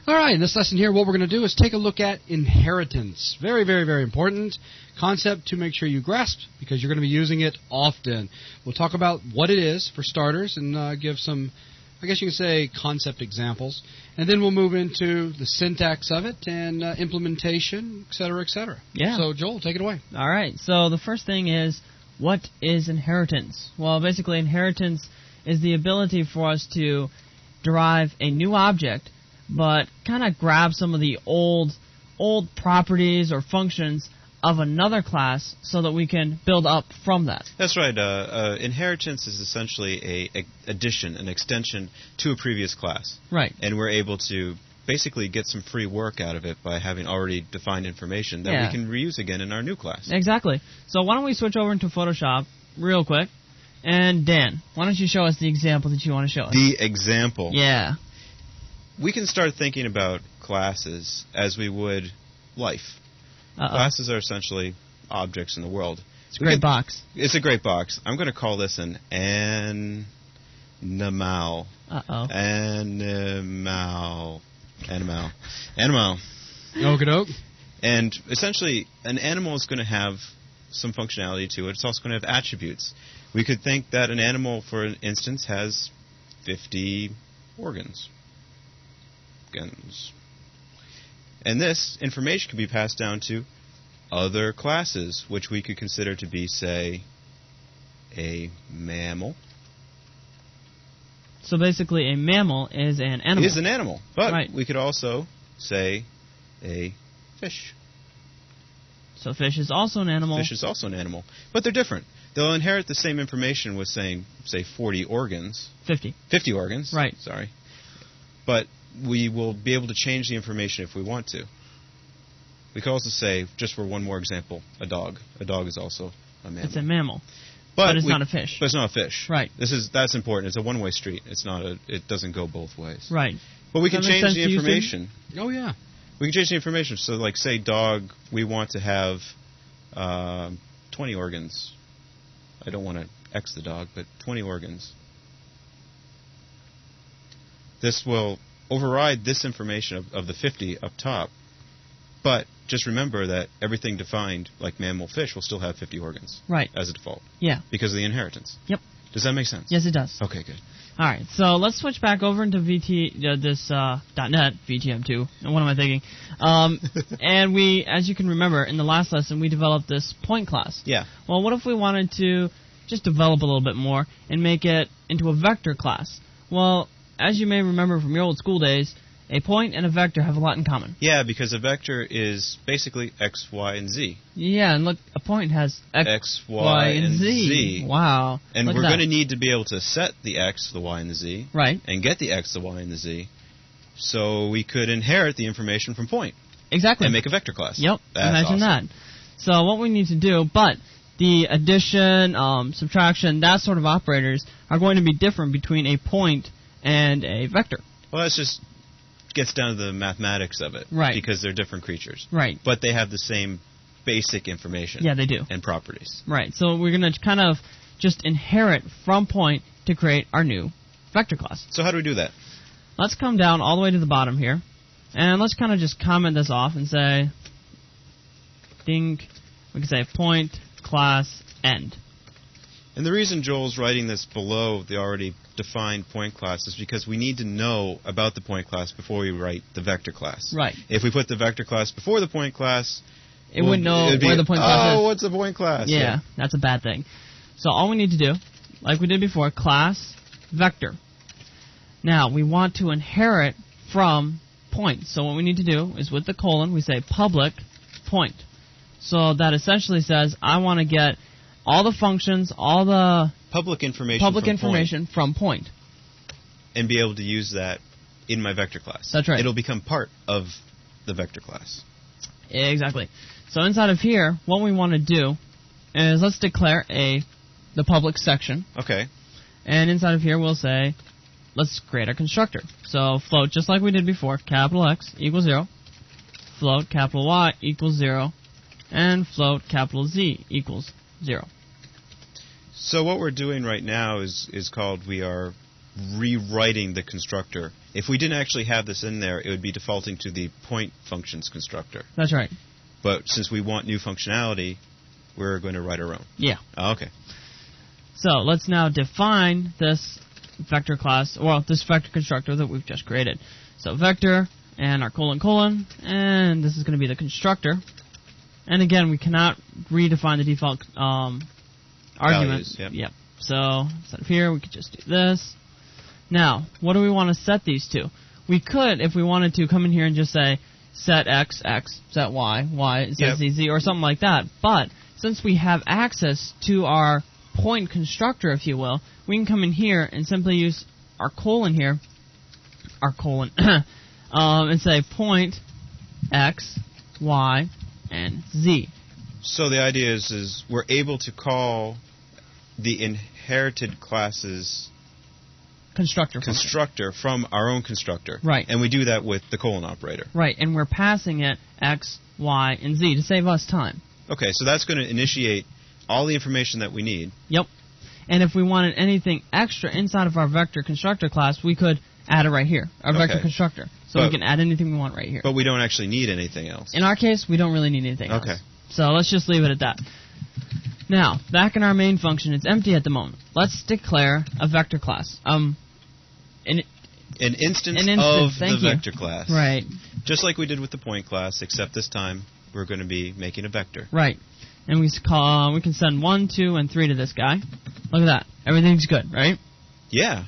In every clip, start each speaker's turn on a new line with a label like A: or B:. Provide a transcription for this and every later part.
A: All right, in this lesson here, what we're going to do is take a look at inheritance. Very, very, very important concept to make sure you grasp because you're going to be using it often. We'll talk about what it is for starters and give some, I guess you can say, concept examples. And then we'll move into the syntax of it and implementation, et cetera, et cetera.
B: Yeah.
A: So, Joel, take it away.
B: All right. So the first thing is, what is inheritance? Well, basically, inheritance is the ability for us to derive a new object, but kind of grab some of the old properties or functions of another class so that we can build up from that.
C: That's right. Inheritance is essentially an addition, an extension to a previous class.
B: Right.
C: And we're able to basically get some free work out of it by having already defined information that we can reuse again in our new class.
B: Exactly. So why don't we switch over into Photoshop real quick. And Dan, why don't you show us the example that you want to show us?
C: The example.
B: Yeah.
C: We can start thinking about classes as we would life. Classes are essentially objects in the world.
B: It's a great box.
C: It's a great box. I'm going to call this an animal. Animal.
A: Okie-doke.
C: And essentially, an animal is going to have some functionality to it. It's also going to have attributes. We could think that an animal, for instance, has 50 organs. And this information can be passed down to other classes, which we could consider to be, say, a mammal.
B: So basically, a mammal is an animal.
C: Is an animal. But we could also say a fish.
B: So fish is also an animal.
C: Fish is also an animal. But they're different. They'll inherit the same information with, say 40 organs.
B: 50.
C: 50 organs.
B: Right.
C: Sorry. But we will be able to change the information if we want to. We could also say, just for one more example, a dog. A dog is also a mammal.
B: It's a mammal. But it's not a fish.
C: But it's not a fish.
B: Right.
C: That's important. It's a one-way street. It doesn't go both ways.
B: Right.
C: But we can change the information.
A: Oh, yeah.
C: We can change the information. So, like, say dog, we want to have 20 organs. I don't want to X the dog, but 20 organs. This will override this information of the 50 up top. But just remember that everything defined, like mammal, fish, will still have 50 organs.
B: Right.
C: As a default.
B: Yeah.
C: Because of the inheritance.
B: Yep.
C: Does that make sense?
B: Yes, it does.
C: Okay, good.
B: All right, so let's switch back over into .NET, VTM2. And what am I thinking? And we, as you can remember, in the last lesson, we developed this point class.
C: Yeah.
B: Well, what if we wanted to just develop a little bit more and make it into a vector class? Well, as you may remember from your old school days, a point and a vector have a lot in common.
C: Yeah, because a vector is basically X, Y, and Z.
B: Yeah, and look, a point has
C: X, Y, and Z.
B: Wow.
C: And we're going to need to be able to set the X, the Y, and the Z.
B: Right.
C: And get the X, the Y, and the Z. So we could inherit the information from point.
B: Exactly.
C: And make a vector class.
B: Yep, imagine
C: awesome.
B: that. So what we need to do, but the addition, subtraction, that sort of operators are going to be different between a point and a vector.
C: Well, that's just gets down to the mathematics of it.
B: Right.
C: Because they're different creatures.
B: Right.
C: But they have the same basic information.
B: Yeah, they do.
C: And properties.
B: Right. So we're going to kind of just inherit from point to create our new vector class.
C: So how do we do that?
B: Let's come down all the way to the bottom here. And let's kind of just comment this off and say, we can say point class end.
C: And the reason Joel's writing this below the already defined point class is because we need to know about the point class before we write the vector class.
B: Right.
C: If we put the vector class before the point class,
B: it wouldn't know where the point class is.
C: Oh, what's the point class?
B: Yeah, that's a bad thing. So all we need to do, like we did before, class vector. Now, we want to inherit from point. So what we need to do is with the colon, we say public point. So that essentially says, I want to get all the functions, all the
C: public information
B: from point.
C: And be able to use that in my vector class.
B: That's right.
C: It'll become part of the vector class.
B: Exactly. So inside of here, what we want to do is let's declare the public section.
C: Okay.
B: And inside of here, we'll say, let's create a constructor. So float, just like we did before, capital X equals 0, float capital Y equals 0, and float capital Z equals 0.
C: So what we're doing right now is called we are rewriting the constructor if we didn't actually have this in there, it would be defaulting to the point functions constructor.
B: That's right.
C: But since we want new functionality, we're going to write our own.
B: Yeah.
C: Oh, okay.
B: So let's now define this vector class, well, this vector constructor that we've just created. So vector and our colon, and this is going to be the constructor. And again, we cannot redefine the default argument.
C: Values, yep.
B: So instead of here, we could just do this. Now, what do we want to set these to? We could, if we wanted to, come in here and just say set x, x, set y, y, set z, z, or something like that. But since we have access to our point constructor, if you will, we can come in here and simply use our colon here, and say point x, y, and z.
C: So the idea is we're able to call the inherited classes constructor from our own constructor.
B: Right.
C: And we do that with the colon operator.
B: Right, and we're passing it x, y, and z to save us time.
C: Okay, so that's going to initiate all the information that we need.
B: Yep. And if we wanted anything extra inside of our vector constructor class, we could add it right here, our vector constructor. So we can add anything we want right here.
C: But we don't actually need anything else.
B: In our case, we don't really need anything else.
C: Okay.
B: So let's just leave it at that. Now, back in our main function, it's empty at the moment. Let's declare a vector class.
C: An instance of the vector class.
B: Right.
C: Just like we did with the point class, except this time we're going to be making a vector.
B: Right. And we can send 1, 2, and 3 to this guy. Look at that. Everything's good, right?
C: Yeah.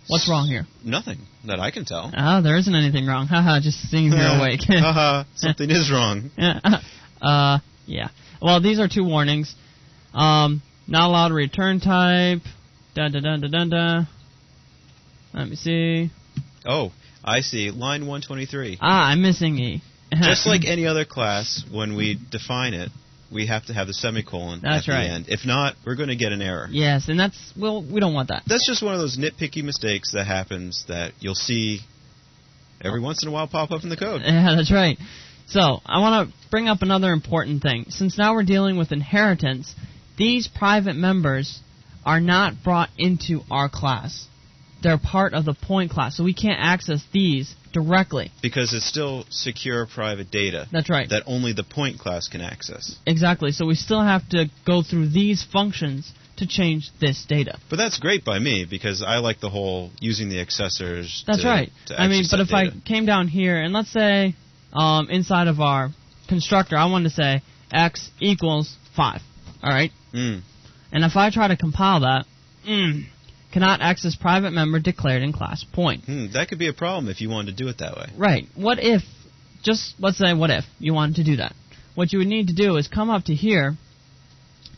B: What's wrong here?
C: Nothing that I can tell.
B: Oh, there isn't anything wrong. Haha, just seeing if you're awake.
C: Haha, something is wrong.
B: Yeah. Well, these are 2 warnings. Not allowed to return type. Let me see.
C: Oh, I see. Line 123.
B: I'm missing E.
C: Just like any other class, when we define it, we have to have the semicolon at the end. If not, we're going to get an error.
B: Yes, and we don't want that.
C: That's just one of those nitpicky mistakes that happens that you'll see every once in a while pop up in the code.
B: Yeah, that's right. So, I want to bring up another important thing. Since now we're dealing with inheritance, these private members are not brought into our class. They're part of the point class, so we can't access these directly.
C: Because it's still secure private data.
B: That's right.
C: That only the point class can access.
B: Exactly, so we still have to go through these functions to change this data.
C: But that's great by me, because I like the whole using the accessors
B: That's right. I mean, but if I came down here, and let's say inside of our constructor, I wanted to say x equals 5, all right? And if I try to compile that, cannot access private member declared in class point.
C: That could be a problem if you wanted to do it that way.
B: Right. What if, let's say what if you wanted to do that. What you would need to do is come up to here,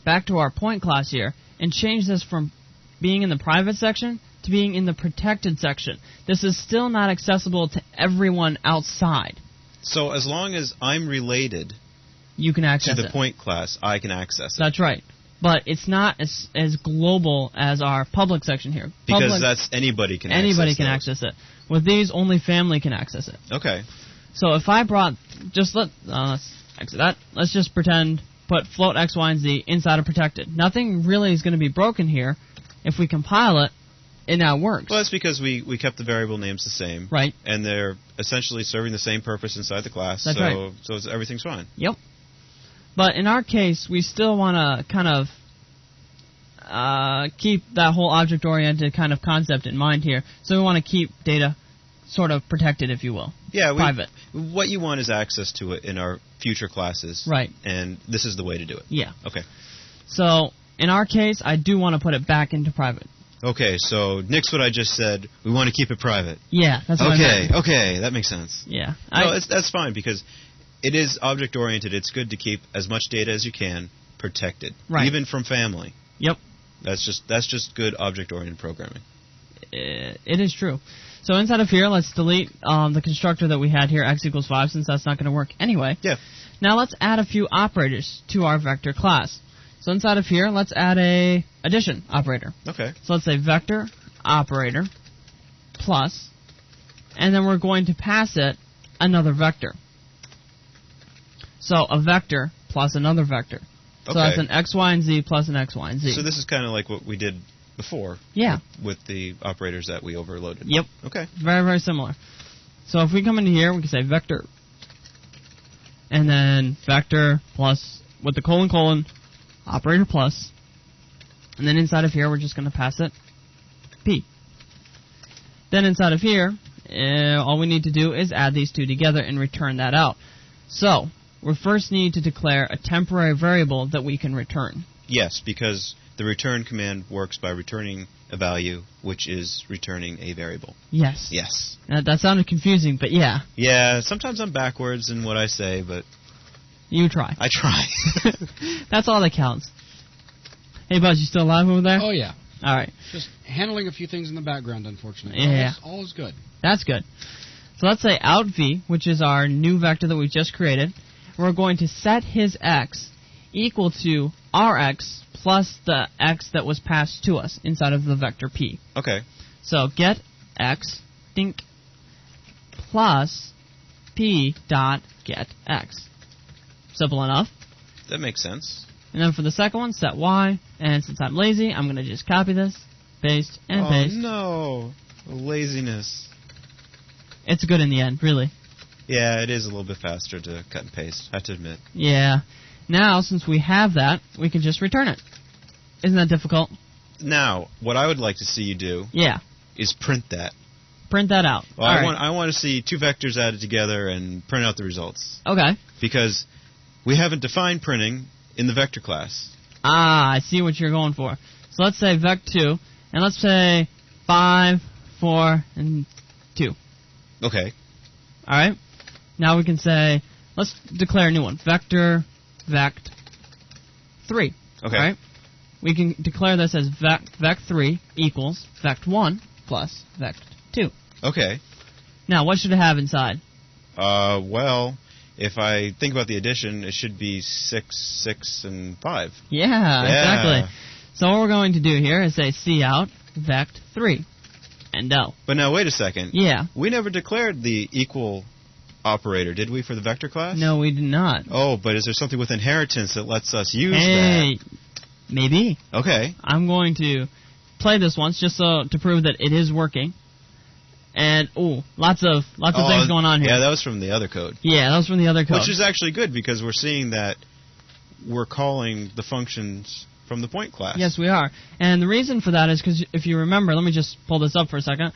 B: back to our point class here, and change this from being in the private section to being in the protected section. This is still not accessible to everyone outside.
C: So as long as I'm related
B: you can access
C: to the point class, I can access it.
B: That's right. But it's not as global as our public section here.
C: Because that's anybody can
B: access it. With these, only family can access it.
C: Okay.
B: So if I brought, let's exit that. Let's just pretend, put float x, y, and z inside of protected. Nothing really is going to be broken here. If we compile it, it now works.
C: Well, that's because we kept the variable names the same.
B: Right.
C: And they're essentially serving the same purpose inside the class.
B: That's right.
C: So everything's fine.
B: Yep. But in our case, we still want to kind of keep that whole object-oriented kind of concept in mind here. So we want to keep data sort of protected, if you will.
C: Yeah,
B: private.
C: What you want is access to it in our future classes.
B: Right.
C: And this is the way to do it.
B: Yeah.
C: Okay.
B: So in our case, I do want to put it back into private.
C: Okay, so nix what I just said. We want to keep it private.
B: Yeah, that's what I meant.
C: Okay, that makes sense.
B: Yeah.
C: No, that's fine because it is object-oriented. It's good to keep as much data as you can protected, even from family.
B: Yep.
C: That's just good object-oriented programming.
B: It is true. So inside of here, let's delete the constructor that we had here, x equals 5, since that's not going to work anyway.
C: Yeah.
B: Now let's add a few operators to our vector class. So inside of here, let's add a addition operator.
C: Okay.
B: So let's say vector operator plus, and then we're going to pass it another vector. So a vector plus another vector. So that's an x, y, and z plus an x, y, and z.
C: So this is kind of like what we did before.
B: Yeah.
C: With the operators that we overloaded.
B: Yep.
C: Okay.
B: Very, very similar. So if we come into here, we can say vector, and then vector plus, with the colon, operator plus, and then inside of here, we're just going to pass it P. Then inside of here, all we need to do is add these two together and return that out. So, we first need to declare a temporary variable that we can return.
C: Yes, because the return command works by returning a value, which is returning a variable.
B: Yes.
C: Yes.
B: That sounded confusing, but yeah.
C: Yeah, sometimes I'm backwards in what I say, but
B: You try.
C: I try.
B: That's all that counts. Hey, Buzz, you still alive over there?
A: Oh, yeah.
B: All right.
A: Just handling a few things in the background, unfortunately.
B: Yeah.
A: All is good.
B: That's good. So let's say out v, which is our new vector that we just created. We're going to set his x equal to our x plus the x that was passed to us inside of the vector p.
C: Okay.
B: So get x, dink, plus p dot get x. Simple enough.
C: That makes sense.
B: And then for the second one, set y. And since I'm lazy, I'm going to just copy this, paste, and paste.
C: Oh, no. Laziness.
B: It's good in the end, really.
C: Yeah, it is a little bit faster to cut and paste, I have to admit.
B: Yeah. Now, since we have that, we can just return it. Isn't that difficult?
C: Now, what I would like to see you do
B: Yeah.
C: is print that.
B: Print that out.
C: Well,
B: All
C: I
B: right.
C: want to see two vectors added together and print out the results.
B: Okay.
C: Because we haven't defined printing in the vector class.
B: Ah, I see what you're going for. So let's say vec2, and let's say 5, 4, and 2.
C: Okay.
B: All right? Now we can say, let's declare a new one. Vector vect3.
C: Okay.
B: All right? We can declare this as vec3 equals vect1 plus vect2.
C: Okay.
B: Now, what should it have inside?
C: Well, if I think about the addition, it should be 6, 6, and 5.
B: Yeah, exactly. So what we're going to do here is say cout vect3 and L.
C: But now, wait a second.
B: Yeah.
C: We never declared the equal operator, did we, for the vector class?
B: No, we did not.
C: Oh, but is there something with inheritance that lets us use
B: Hey, maybe.
C: that? Okay.
B: I'm going to play this once just so to prove that it is working. And lots of things going on here.
C: Yeah, that was from the other code.
B: Yeah, that was from the other code.
C: Which is actually good because we're seeing that we're calling the functions from the point class.
B: Yes, we are. And the reason for that is because if you remember, let me just pull this up for a second.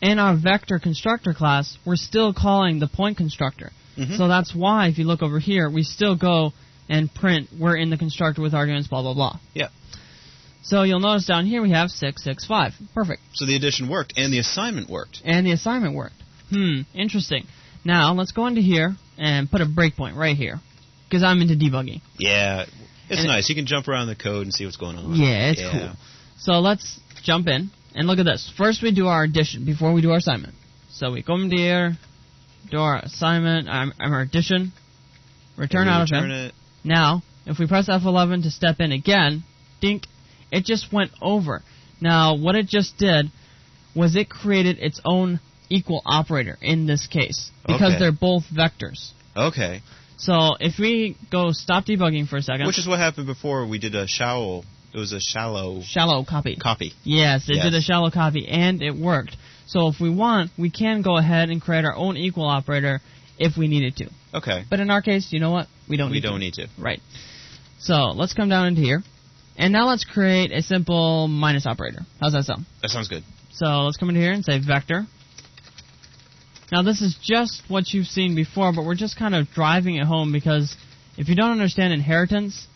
B: In our vector constructor class, we're still calling the point constructor.
C: Mhm.
B: So that's why, if you look over here, we still go and print we're in the constructor with arguments, blah, blah, blah.
C: Yeah.
B: So you'll notice down here we have 6, 6, 5. Perfect.
C: So the addition worked and the assignment worked.
B: And the assignment worked. Interesting. Now, let's go into here and put a breakpoint right here. Because I'm into debugging.
C: Yeah. It's
B: And
C: nice. You can jump around the code and see what's going on.
B: Yeah, it's cool. So let's jump in and look at this. First we do our addition before we do our assignment. So we come into here, do our assignment, our addition, return out of him.
C: it.
B: Now, if we press F11 to step in again, dink, it just went over. Now, what it just did was it created its own equal operator in this case. Because
C: Okay.
B: they're both vectors.
C: Okay.
B: So if we go stop debugging for a second.
C: Which is what happened before we did a shallow. It was a shallow
B: Shallow copy.
C: copy.
B: Yes, it did a
C: Yes.
B: shallow copy, and it worked. So if we want, we can go ahead and create our own equal operator if we needed to.
C: Okay.
B: But in our case, you know what? We don't need to. Right. So let's come down into here. And now let's create a simple minus operator. How's that sound?
C: That sounds good.
B: So let's come into here and say vector. Now this is just what you've seen before, but we're just kind of driving it home because if you don't understand inheritance,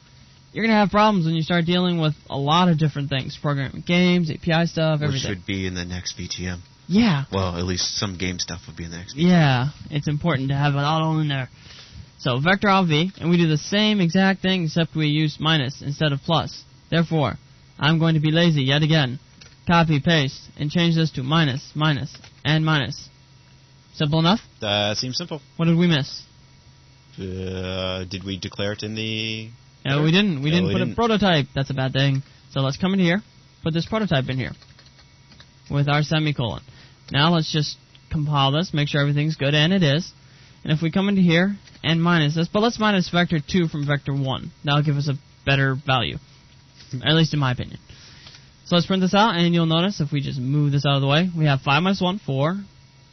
B: you're going to have problems when you start dealing with a lot of different things. Programming games, API stuff, everything.
C: Which would be in the next VTM.
B: Yeah.
C: Well, at least some game stuff would be in the next VTM.
B: Yeah, it's important to have it all in there. So vector out v, and we do the same exact thing except we use minus instead of plus. Therefore, I'm going to be lazy yet again. Copy, paste, and change this to minus, minus, and minus. Simple enough?
C: That seems simple.
B: What did we miss?
C: Did we declare it in the...
B: No, we didn't. We
C: No,
B: didn't
C: we
B: put
C: didn't.
B: a prototype. That's a bad thing. So let's come in here, put this prototype in here with our semicolon. Now let's just compile this, make sure everything's good, and it is. And if we come into here and minus this, but let's minus vector 2 from vector 1. That'll give us a better value, at least in my opinion. So let's print this out, and you'll notice if we just move this out of the way, we have 5 minus 1, 4,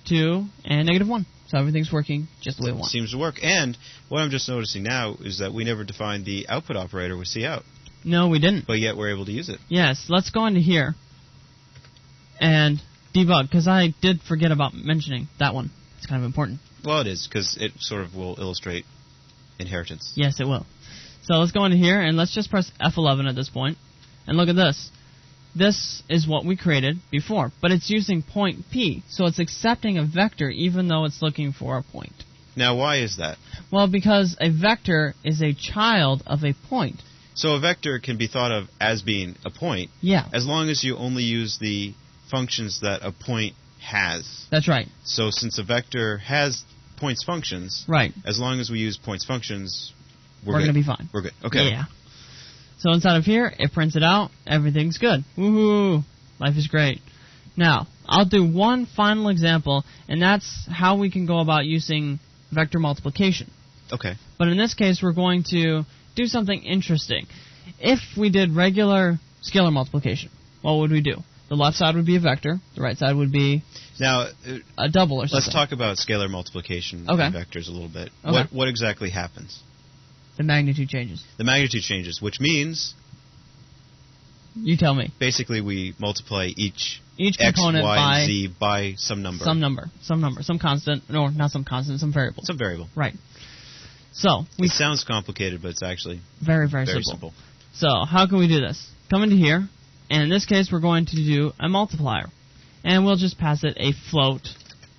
B: 2, and negative 1. So everything's working just the way we want.
C: Seems to work. And what I'm just noticing now is that we never defined the output operator with cout,
B: No, we didn't.
C: but yet we're able to use it.
B: Yes, let's go into here and debug, because I did forget about mentioning that one. It's kind of important.
C: Well, it is, because it sort of will illustrate inheritance.
B: Yes, it will. So let's go into here, and let's just press F11 at this point. And look at this. This is what we created before, but it's using point P, so it's accepting a vector even though it's looking for a point.
C: Now, why is that?
B: Well, because a vector is a child of a point.
C: So a vector can be thought of as being a point,
B: Yeah,
C: as long as you only use the functions that a point has.
B: that's right.
C: So since a vector has points functions,
B: Right.
C: as long as we use points functions,
B: We're
C: good.
B: going to be fine.
C: We're good. Okay.
B: Yeah. So inside of here, it prints it out. Everything's good. Woohoo! Life is great. Now, I'll do one final example, and that's how we can go about using vector multiplication.
C: Okay.
B: But in this case, we're going to do something interesting. If we did regular scalar multiplication, what would we do? The left side would be a vector. The right side would be
C: Now,
B: a double or something.
C: let's talk about scalar multiplication
B: Okay.
C: and vectors a little bit.
B: Okay.
C: What exactly happens?
B: The magnitude changes.
C: The magnitude changes, which means
B: You tell me.
C: basically we multiply each
B: Each
C: x,
B: component
C: y,
B: by
C: and z by some number.
B: some number, some constant, no, not some constant, some variable.
C: Some variable.
B: Right. So, we
C: It sounds complicated, but it's actually
B: very, very,
C: very
B: simple.
C: simple.
B: So, how can we do this? Come into here, and in this case, we're going to do a multiplier. And we'll just pass it a float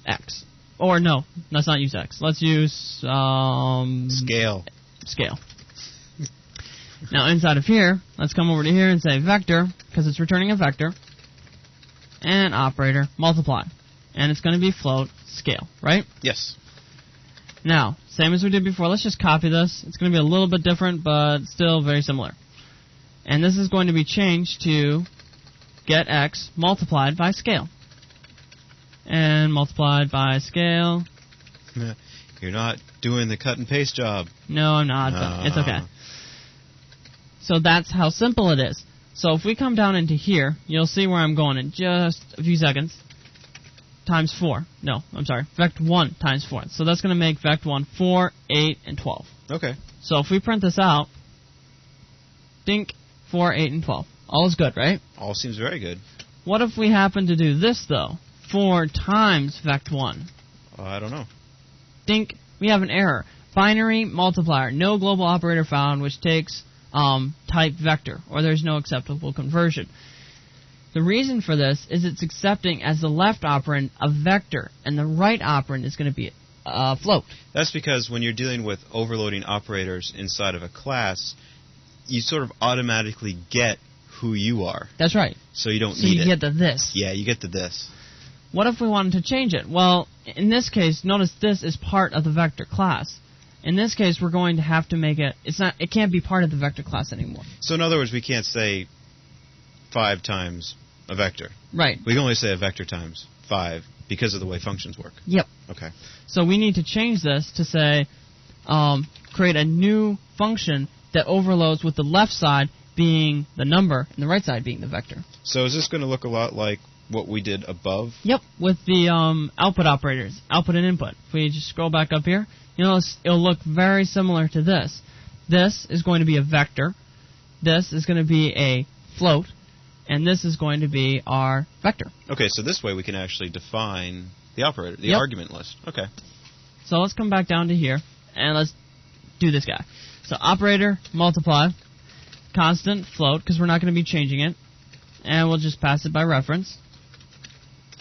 B: x. Or no, let's not use x. Let's use
C: Scale.
B: scale. Now, inside of here, let's come over to here and say vector, because it's returning a vector, and operator, multiply. And it's going to be float scale, right?
C: Yes.
B: Now, same as we did before, let's just copy this. It's going to be a little bit different, but still very similar. And this is going to be changed to get x multiplied by scale. And multiplied by scale.
C: You're not doing the cut and paste job.
B: No, I'm not, but it's okay. So that's how simple it is. So if we come down into here, you'll see where I'm going in just a few seconds. Times 4. No, I'm sorry. Vect1 times 4. So that's going to make Vect1 4, 8, and 12.
C: Okay.
B: So if we print this out, dink, 4, 8, and 12. All is good, right?
C: All seems very good.
B: What if we happen to do this, though? 4 times Vect1.
C: I don't know.
B: Dink, we have an error. Binary multiplier. No global operator found, which takes type vector, or there's no acceptable conversion. The reason for this is it's accepting as the left operand a vector, and the right operand is going to be a float.
C: That's because when you're dealing with overloading operators inside of a class, you sort of automatically get who you are.
B: That's right.
C: So you don't
B: So
C: need
B: you
C: it.
B: get the this.
C: Yeah, you get the this.
B: What if we wanted to change it? Well, in this case, notice this is part of the vector class. In this case, we're going to have to make it. It can't be part of the vector class anymore.
C: So in other words, we can't say 5 times a vector.
B: Right.
C: We can only say a vector times 5 because of the way functions work.
B: Yep.
C: Okay.
B: So we need to change this to say, create a new function that overloads with the left side being the number and the right side being the vector.
C: So is this going to look a lot like what we did above?
B: Yep, with the output operators, output and input. If we just scroll back up here, it'll look very similar to this. This is going to be a vector. This is going to be a float. And this is going to be our vector.
C: Okay, so this way we can actually define the operator, the
B: Yep.
C: argument list. Okay.
B: So let's come back down to here, and let's do this guy. So operator, multiply, constant, float, because we're not going to be changing it. And we'll just pass it by reference.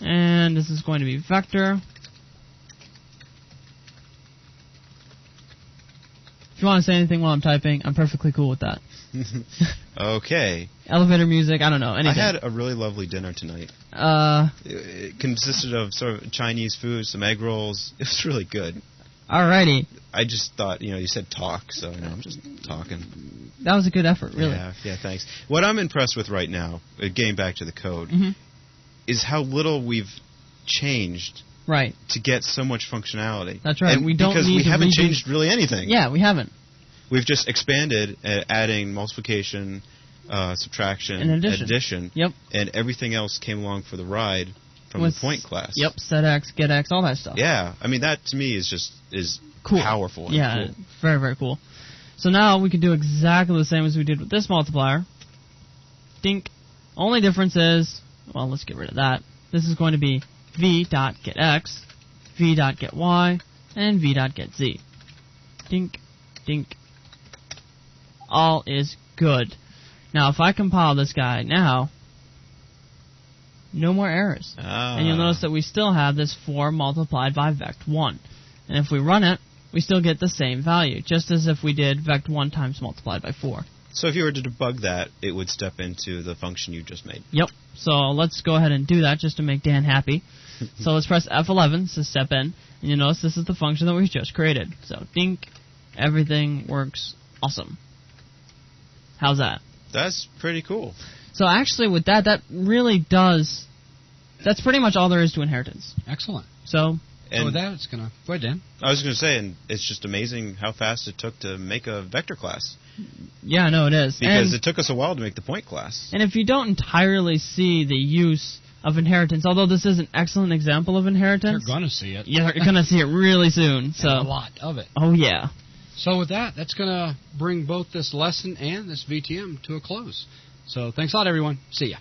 B: And this is going to be vector. If you want to say anything while I'm typing, I'm perfectly cool with that.
C: Okay.
B: Elevator music, I don't know, anything.
C: I had a really lovely dinner tonight. It consisted of sort of Chinese food, some egg rolls. It was really good.
B: Alrighty.
C: I just thought, you said talk, so I'm just talking.
B: That was a good effort, really.
C: Yeah, thanks. What I'm impressed with right now, getting back to the code, is how little we've changed
B: Right.
C: to get so much functionality.
B: That's right.
C: And
B: We don't
C: because
B: need
C: we
B: to
C: haven't
B: redo-
C: changed really anything.
B: Yeah, we haven't.
C: We've just expanded, adding multiplication, subtraction,
B: and addition. Yep.
C: And everything else came along for the ride from the point class.
B: Yep, set X, get X, all that stuff.
C: Yeah, I mean, that to me is
B: cool.
C: Powerful. And
B: yeah,
C: cool.
B: Very, very cool. So now we can do exactly the same as we did with this multiplier. Dink. Only difference is, well, let's get rid of that. This is going to be v.getX, v.getY, and v.getZ. Dink, dink. All is good. Now, if I compile this guy now, no more errors. And you'll notice that we still have this 4 multiplied by vect1. And if we run it, we still get the same value, just as if we did vect1 times multiplied by 4.
C: So if you were to debug that, it would step into the function you just made.
B: Yep. So let's go ahead and do that just to make Dan happy. So let's press F11 to step in. And you'll notice this is the function that we just created. So dink, everything works awesome. How's that?
C: That's pretty cool.
B: So actually with that, that really does... That's pretty much all there is to inheritance.
A: Excellent.
B: So
A: with that, it's going to... Go ahead, Dan.
C: I was going to say, and it's just amazing how fast it took to make a vector class.
B: Yeah, no, it is.
C: Because it took us a while to make the point class.
B: And if you don't entirely see the use of inheritance, although this is an excellent example of inheritance...
A: You're going to see it.
B: Yeah, you're going to see it really soon. So
A: and a lot of it.
B: Oh, yeah.
A: So with that, that's going to bring both this lesson and this VTM to a close. So thanks a lot, everyone. See ya.